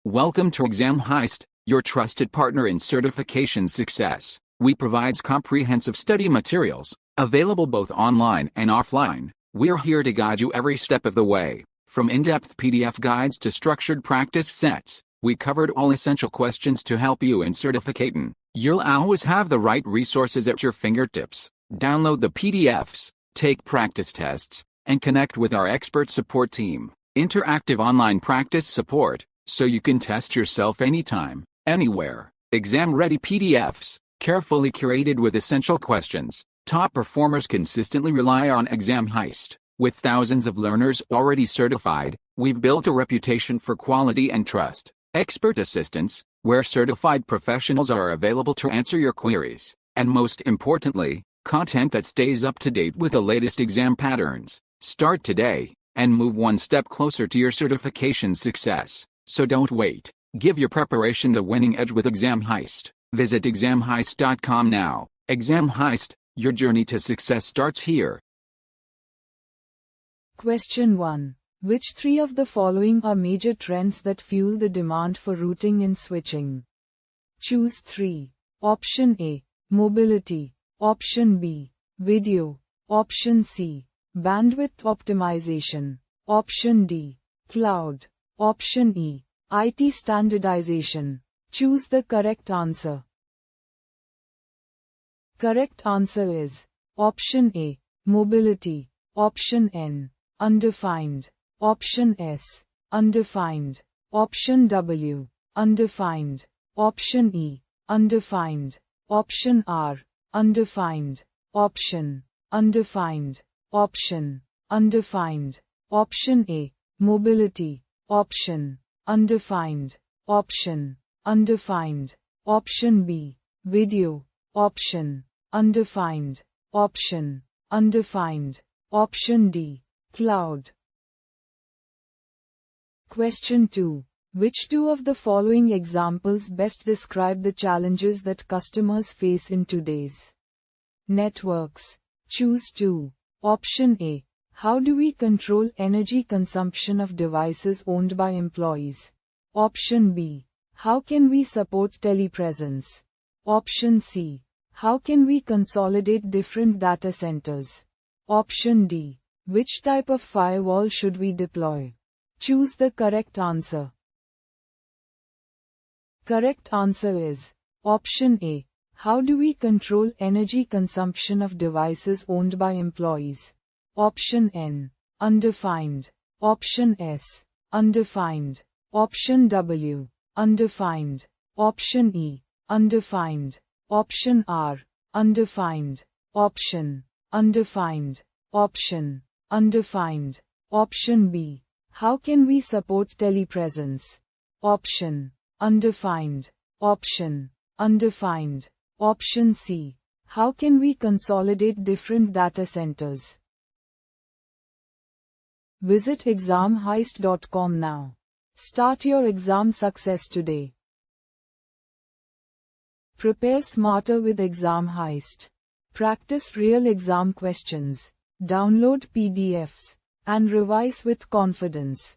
Welcome to Exam Heist, your trusted partner in certification success. We provide comprehensive study materials, available both online and offline. We're here to guide you every step of the way. From in-depth PDF guides to structured practice sets, we covered all essential questions to help you in certificating. You'll always have the right resources at your fingertips. Download the PDFs, take practice tests, and connect with our expert support team. Interactive online practice support, so you can test yourself anytime, anywhere. Exam-ready PDFs, carefully curated with essential questions. Top performers consistently rely on Exam Heist. With thousands of learners already certified, we've built a reputation for quality and trust. Expert assistance, where certified professionals are available to answer your queries. And most importantly, content that stays up to date with the latest exam patterns. Start today, and move one step closer to your certification success. So don't wait. Give your preparation the winning edge with Exam Heist. Visit examheist.com now. Exam Heist, your journey to success starts here. Question 1. Which three of the following are major trends that fuel the demand for routing and switching? Choose 3. Option A, mobility. Option B, video. Option C, bandwidth optimization. Option D, cloud. Option E, IT standardization. Choose the correct answer. Correct answer is Option A, mobility. Option N, undefined. Option S, undefined. Option W, undefined. Option E, undefined. Option R, undefined. Option, undefined. Option, undefined. Option A, mobility. Option, undefined. Option, undefined. Option B, video. Option, undefined. Option, undefined. Option D, cloud. Question 2. Which two of the following examples best describe the challenges that customers face in today's networks? Choose 2. Option A. How do we control energy consumption of devices owned by employees? Option B. How can we support telepresence? Option C. How can we consolidate different data centers? Option D. Which type of firewall should we deploy? Choose the correct answer. Correct answer is Option A. How do we control energy consumption of devices owned by employees? Option N, undefined. Option S, undefined. Option W, undefined. Option E, undefined. Option R, undefined. Option, undefined. Option, undefined. Option B. How can we support telepresence? Option, undefined. Option, undefined. Option C. How can we consolidate different data centers? Visit examheist.com now. Start your exam success today. Prepare smarter with Exam Heist. Practice real exam questions. Download PDFs. And revise with confidence.